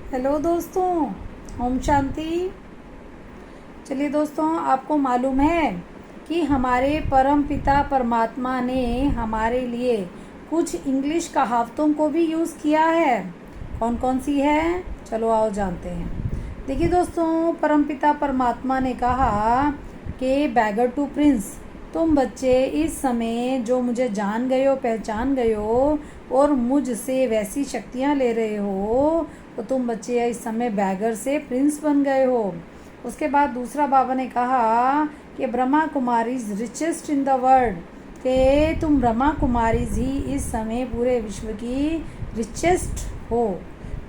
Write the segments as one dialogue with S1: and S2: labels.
S1: Hello दोस्तों, ओम शांति। चलिए दोस्तों, आपको मालूम है कि हमारे परम पिता परमात्मा ने हमारे लिए कुछ इंग्लिश कहावतों को भी यूज़ किया है। कौन कौन सी है, चलो आओ जानते हैं। देखिए दोस्तों, परम पिता परमात्मा ने कहा कि बैगर टू प्रिंस, तुम बच्चे इस समय जो मुझे जान गए हो, पहचान गए हो और मुझसे वैसी शक्तियाँ ले रहे हो, तो तुम बच्चे इस समय बैगर से प्रिंस बन गए हो। उसके बाद दूसरा बाबा ने कहा कि Brahma Kumaris richest in the world, कि तुम ब्रह्मा कुमारीज ही इस समय पूरे विश्व की रिचेस्ट हो।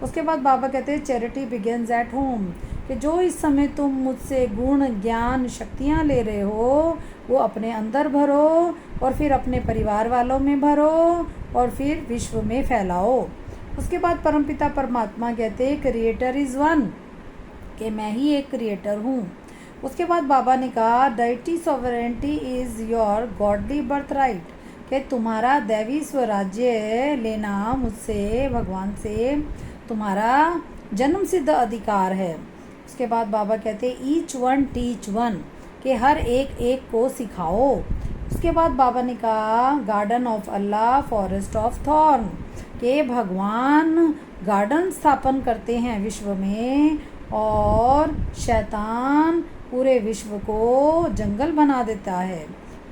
S1: उसके बाद बाबा कहते हैं चैरिटी बिगिंस एट होम, कि जो इस समय तुम मुझसे गुण ज्ञान शक्तियाँ ले रहे हो वो अपने अंदर भरो और फिर अपने परिवार वालों में भरो और फिर विश्व में फैलाओ। उसके बाद परमपिता परमात्मा कहते हैं क्रिएटर इज़ वन, कि मैं ही एक क्रिएटर हूँ। उसके बाद बाबा ने कहा deity sovereignty is your godly birth right, कि तुम्हारा दैवी स्वराज्य लेना मुझसे, भगवान से तुम्हारा जन्म सिद्ध अधिकार है। उसके बाद बाबा कहते ईच वन टीच वन, कि हर एक एक को सिखाओ। उसके बाद बाबा ने कहा garden of Allah forest of thorn, के भगवान गार्डन स्थापन करते हैं विश्व में और शैतान पूरे विश्व को जंगल बना देता है।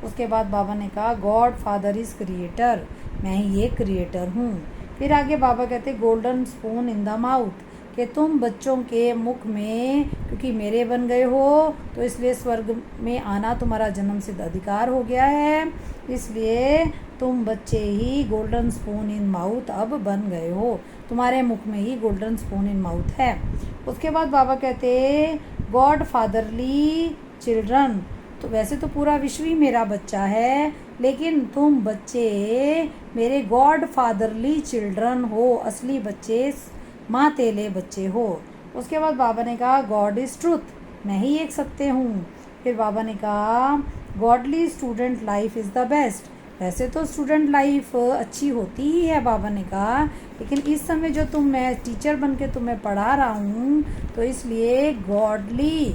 S1: उसके बाद बाबा ने कहा गॉड फादर इज़ क्रिएटर, मैं ही एक क्रिएटर हूँ। फिर आगे बाबा कहते golden spoon in the mouth, कि तुम बच्चों के मुख में क्योंकि मेरे बन गए हो तो इसलिए स्वर्ग में आना तुम्हारा जन्म सिद्ध अधिकार हो गया है, इसलिए तुम बच्चे ही गोल्डन स्पून इन माउथ अब बन गए हो, तुम्हारे मुख में ही गोल्डन स्पून इन माउथ है। उसके बाद बाबा कहते गॉड फादरली चिल्ड्रन, तो वैसे तो पूरा विश्व ही मेरा बच्चा है, लेकिन तुम बच्चे मेरे गॉड फादरली चिल्ड्रन हो, असली बच्चे, माँ तेले बच्चे हो। उसके बाद बाबा ने कहा गॉड इज़ ट्रूथ, मैं ही एक सत्य हूँ। फिर बाबा ने कहा godly student life is the best, वैसे तो स्टूडेंट लाइफ अच्छी होती ही है बाबा ने कहा, लेकिन इस समय जो मैं टीचर बन के तुम्हें पढ़ा रहा हूँ तो इसलिए गॉडली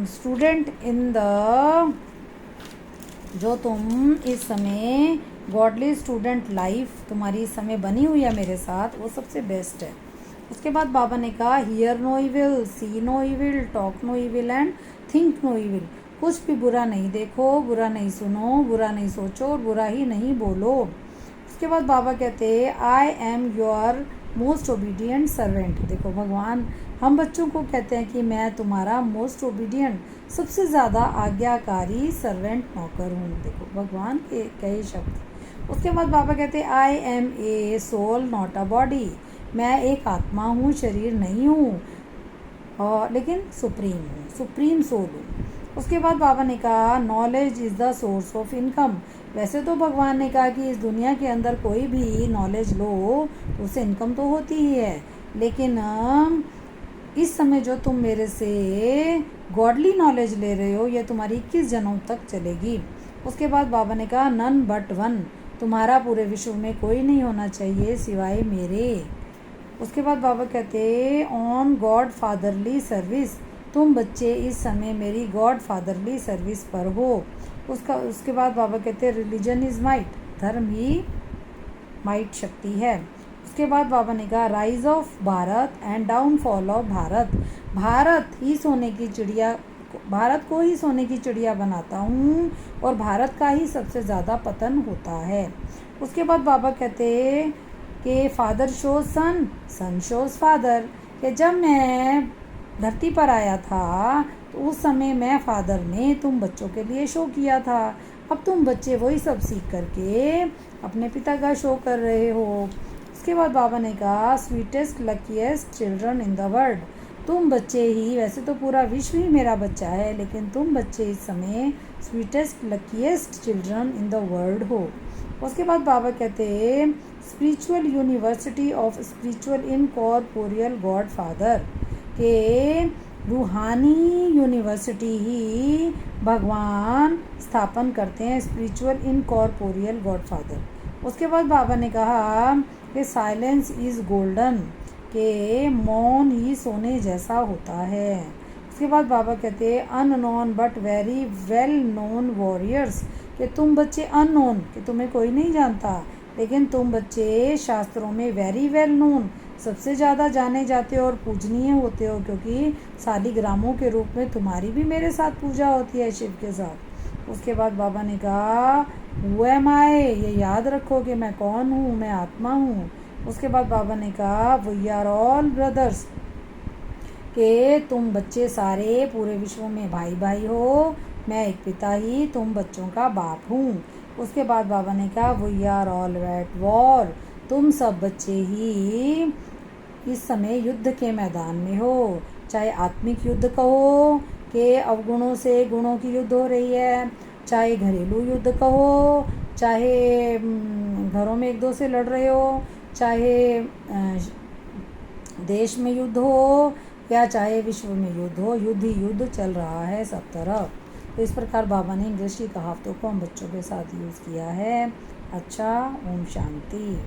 S1: स्टूडेंट इन द, जो तुम इस समय गॉडली स्टूडेंट लाइफ तुम्हारी इस समय बनी हुई है मेरे साथ, वो सबसे बेस्ट है। उसके बाद बाबा ने कहा hear no evil, see no evil, talk no evil and think no evil, कुछ भी बुरा नहीं देखो, बुरा नहीं सुनो, बुरा नहीं सोचो और बुरा ही नहीं बोलो। उसके बाद बाबा कहते I am your most obedient servant, देखो भगवान हम बच्चों को कहते हैं कि मैं तुम्हारा मोस्ट ओबीडियंट, सबसे ज़्यादा आज्ञाकारी सर्वेंट नौकर हूँ, देखो भगवान के कई शब्द। उसके बाद बाबा कहते I am a soul not a body, मैं एक आत्मा हूँ, शरीर नहीं हूँ, और लेकिन सुप्रीम हूँ, सुप्रीम सोल हूँ। उसके बाद बाबा ने कहा knowledge is the source of income, वैसे तो भगवान ने कहा कि इस दुनिया के अंदर कोई भी नॉलेज लो तो उससे इनकम तो होती ही है, लेकिन इस समय जो तुम मेरे से गॉडली नॉलेज ले रहे हो ये तुम्हारी 21 जन्मों तक चलेगी। उसके बाद बाबा ने कहा नन बट वन, तुम्हारा पूरे विश्व में कोई नहीं होना चाहिए सिवाय मेरे। उसके बाद बाबा कहते ऑन गॉड फादरली सर्विस, तुम बच्चे इस समय मेरी गॉड फादरली सर्विस पर हो। उसके बाद बाबा कहते रिलीजन इज़ माइट, धर्म ही माइट शक्ति है। उसके बाद बाबा ने कहा rise of Bharat and downfall of Bharat, Bharat ही सोने की चिड़िया, भारत को ही सोने की चिड़िया बनाता हूँ और भारत का ही सबसे ज़्यादा पतन होता है। उसके बाद बाबा कहते कि फादर शोज सन, सन शोज फादर, कि जब मैं धरती पर आया था तो उस समय मैं फादर ने तुम बच्चों के लिए शो किया था, अब तुम बच्चे वही सब सीख करके अपने पिता का शो कर रहे हो। उसके बाद बाबा ने कहा sweetest luckiest children in the world, तुम बच्चे ही, वैसे तो पूरा विश्व ही मेरा बच्चा है, लेकिन तुम बच्चे इस समय sweetest luckiest children in the world हो। उसके बाद बाबा कहते spiritual university of spiritual incorporeal God father, के रूहानी यूनिवर्सिटी ही भगवान स्थापन करते हैं, स्पिरिचुअल इनकॉर्पोरियल गॉड फादर। उसके बाद बाबा ने कहा कि साइलेंस इज़ गोल्डन, कि मौन ही सोने जैसा होता है। उसके बाद बाबा कहते हैं unknown but very well known warriors, कि तुम बच्चे अननोन, कि तुम्हें कोई नहीं जानता, लेकिन तुम बच्चे शास्त्रों में वेरी वेल नोन, सबसे ज़्यादा जाने जाते हो और पूजनीय होते हो, क्योंकि शालिग्रामों के रूप में तुम्हारी भी मेरे साथ पूजा होती है शिव के साथ। उसके बाद बाबा ने कहा हु एम आई, ये याद रखो कि मैं कौन हूँ, मैं आत्मा हूँ। उसके बाद बाबा ने कहा वी आर ऑल ब्रदर्स, कि तुम बच्चे सारे पूरे विश्व में भाई भाई हो, मैं एक पिता ही तुम बच्चों का बाप हूँ। उसके बाद बाबा ने कहा we are all at war, तुम सब बच्चे ही इस समय युद्ध के मैदान में हो, चाहे आत्मिक युद्ध कहो कि अवगुणों से गुणों की युद्ध हो रही है, चाहे घरेलू युद्ध कहो, चाहे घरों में एक दो से लड़ रहे हो, चाहे देश में युद्ध हो, या चाहे विश्व में युद्ध हो, युद्ध ही युद्ध चल रहा है सब तरफ। तो इस प्रकार बाबा ने इंग्लिश की कहावतों को हम बच्चों के साथ यूज़ किया है। अच्छा, ओम शांति।